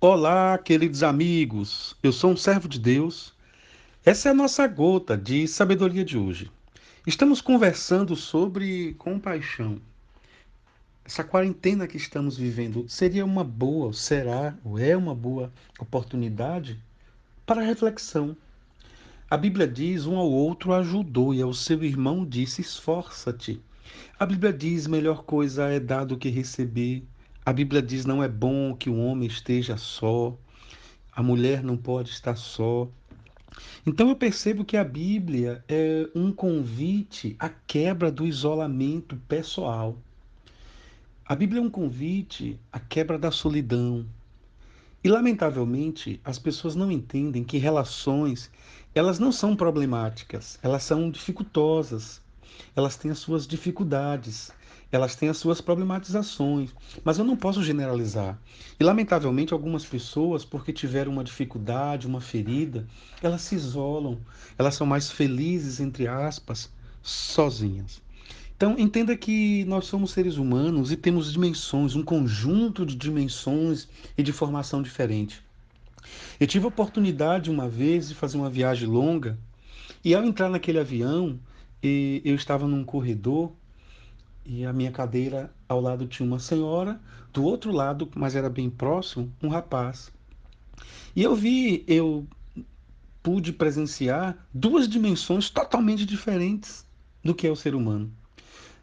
Olá, queridos amigos. Eu sou um servo de Deus. Essa é a nossa gota de sabedoria de hoje. Estamos conversando sobre compaixão. Essa quarentena que estamos vivendo seria uma boa, será ou é uma boa oportunidade para reflexão. A Bíblia diz: um ao outro ajudou e ao seu irmão disse: esforça-te. A Bíblia diz: melhor coisa é dar do que receber. A Bíblia diz: não é bom que o homem esteja só. A mulher não pode estar só. Então eu percebo que a Bíblia é um convite à quebra do isolamento pessoal. A Bíblia é um convite à quebra da solidão. E lamentavelmente, as pessoas não entendem que relações, elas não são problemáticas, elas são dificultosas. Elas têm as suas dificuldades, elas têm as suas problematizações, mas eu não posso generalizar. E lamentavelmente, algumas pessoas, porque tiveram uma dificuldade, uma ferida, elas se isolam, elas são mais felizes, entre aspas, sozinhas. Então, entenda que nós somos seres humanos e temos dimensões, um conjunto de dimensões e de formação diferente. Eu tive a oportunidade uma vez de fazer uma viagem longa e ao entrar naquele avião, eu estava num corredor e a minha cadeira ao lado tinha uma senhora, do outro lado, mas era bem próximo, um rapaz. E eu pude presenciar duas dimensões totalmente diferentes do que é o ser humano.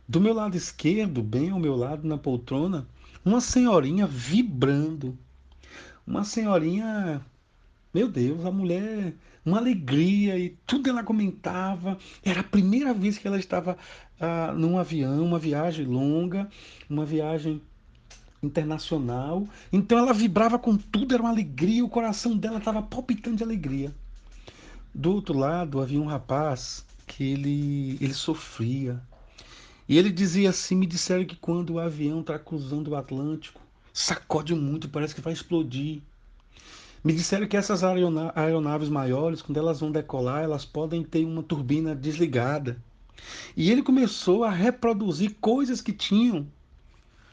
Do meu lado esquerdo, bem ao meu lado na poltrona, uma senhorinha vibrando. Uma senhorinha, meu Deus, a mulher, uma alegria e tudo ela comentava. Era a primeira vez que ela estava num avião, uma viagem longa, uma viagem internacional. Então ela vibrava com tudo, era uma alegria, o coração dela estava palpitando de alegria. Do outro lado havia um rapaz que ele sofria. E ele dizia assim: me disseram que quando o avião está cruzando o Atlântico, sacode muito, parece que vai explodir. Me disseram que essas aeronaves maiores, quando elas vão decolar, elas podem ter uma turbina desligada. E ele começou a reproduzir coisas que tinham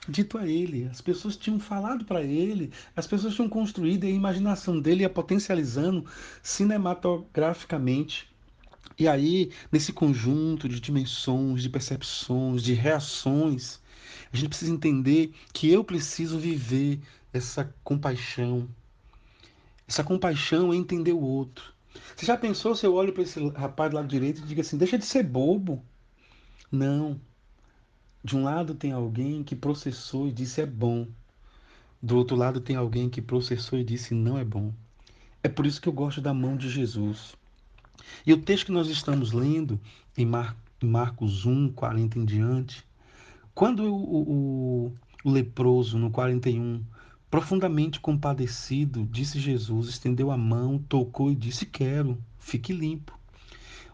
dito a ele. As pessoas tinham falado para ele, as pessoas tinham construído, e a imaginação dele ia potencializando cinematograficamente. E aí, nesse conjunto de dimensões, de percepções, de reações, a gente precisa entender que eu preciso viver essa compaixão. Essa compaixão é entender o outro. Você já pensou se eu olho para esse rapaz do lado direito e digo assim: deixa de ser bobo? Não. De um lado tem alguém que processou e disse é bom. Do outro lado tem alguém que processou e disse não é bom. É por isso que eu gosto da mão de Jesus. E o texto que nós estamos lendo, em Marcos 1, 40 em diante, quando o leproso, no 41, profundamente compadecido, disse Jesus, estendeu a mão, tocou e disse: quero, fique limpo.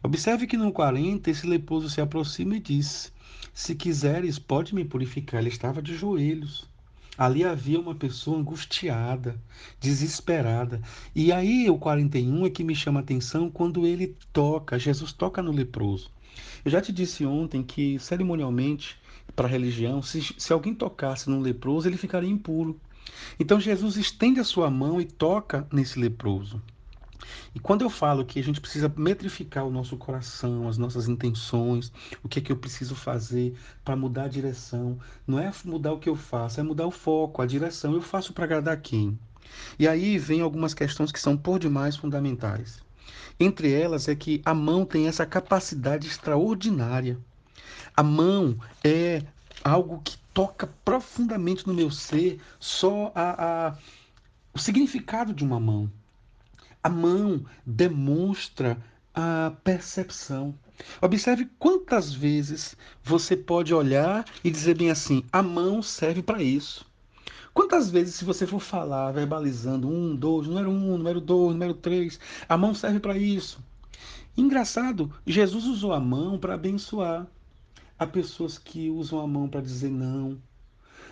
Observe que no 40, esse leproso se aproxima e diz: se quiseres, pode me purificar. Ele estava de joelhos. Ali havia uma pessoa angustiada, desesperada. E aí, o 41 é que me chama a atenção quando ele toca, Jesus toca no leproso. Eu já te disse ontem que, cerimonialmente, para a religião, se alguém tocasse num leproso, ele ficaria impuro. Então, Jesus estende a sua mão e toca nesse leproso. E quando eu falo que a gente precisa metrificar o nosso coração, as nossas intenções, o que é que eu preciso fazer para mudar a direção, não é mudar o que eu faço, é mudar o foco, a direção. Eu faço para agradar quem? E aí vem algumas questões que são por demais fundamentais. Entre elas é que a mão tem essa capacidade extraordinária. A mão é algo que toca profundamente no meu ser, só o significado de uma mão. A mão demonstra a percepção. Observe quantas vezes você pode olhar e dizer bem assim: a mão serve para isso. Quantas vezes, se você for falar, verbalizando dois, número número dois, número três, a mão serve para isso. Engraçado, Jesus usou a mão para abençoar. Há pessoas que usam a mão para dizer não.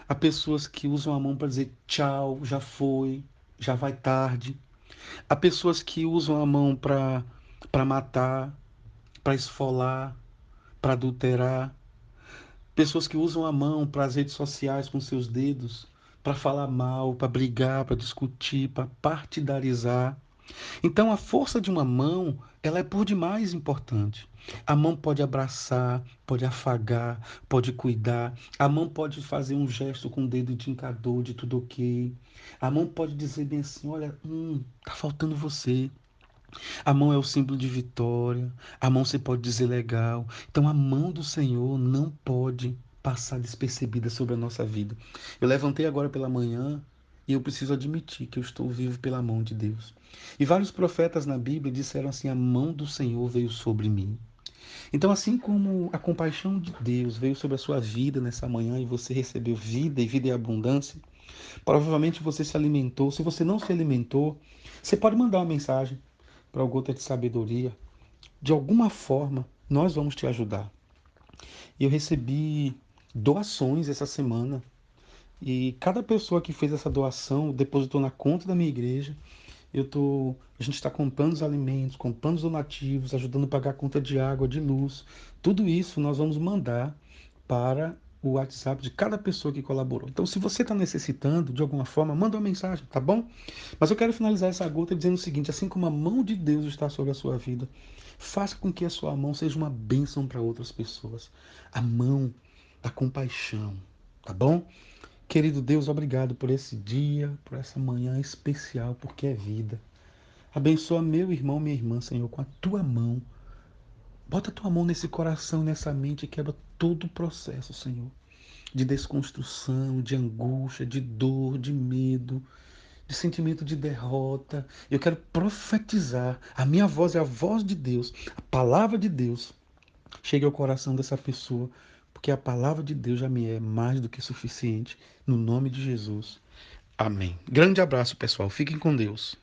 Há pessoas que usam a mão para dizer tchau, já foi, já vai tarde. Há pessoas que usam a mão para matar, para esfolar, para adulterar. Pessoas que usam a mão para as redes sociais com seus dedos, para falar mal, para brigar, para discutir, para partidarizar. Então, a força de uma mão, ela é por demais importante. A mão pode abraçar, pode afagar, pode cuidar. A mão pode fazer um gesto com o dedo indicador de tudo ok. A mão pode dizer bem assim, olha, tá faltando você. A mão é o símbolo de vitória. A mão você pode dizer legal. Então, a mão do Senhor não pode passar despercebida sobre a nossa vida. Eu levantei agora pela manhã e eu preciso admitir que eu estou vivo pela mão de Deus. E vários profetas na Bíblia disseram assim: a mão do Senhor veio sobre mim. Então, assim como a compaixão de Deus veio sobre a sua vida nessa manhã e você recebeu vida e vida em abundância, provavelmente você se alimentou. Se você não se alimentou, você pode mandar uma mensagem para o Gota de Sabedoria. De alguma forma, nós vamos te ajudar. Eu recebi doações essa semana e cada pessoa que fez essa doação depositou na conta da minha igreja. A gente está comprando os alimentos, comprando os donativos, ajudando a pagar a conta de água, de luz. Tudo isso nós vamos mandar para o WhatsApp de cada pessoa que colaborou. Então, se você está necessitando de alguma forma, manda uma mensagem, tá bom? Mas eu quero finalizar essa gota dizendo o seguinte: assim como a mão de Deus está sobre a sua vida, faça com que a sua mão seja uma bênção para outras pessoas. A mão da compaixão, tá bom? Querido Deus, obrigado por esse dia, por essa manhã especial, porque é vida. Abençoa meu irmão, minha irmã, Senhor, com a tua mão. Bota a tua mão nesse coração, nessa mente e quebra todo o processo, Senhor, de desconstrução, de angústia, de dor, de medo, de sentimento de derrota. Eu quero profetizar. A minha voz é a voz de Deus, a palavra de Deus. Chegue ao coração dessa pessoa, porque a palavra de Deus já me é mais do que suficiente. No nome de Jesus. Amém. Grande abraço, pessoal. Fiquem com Deus.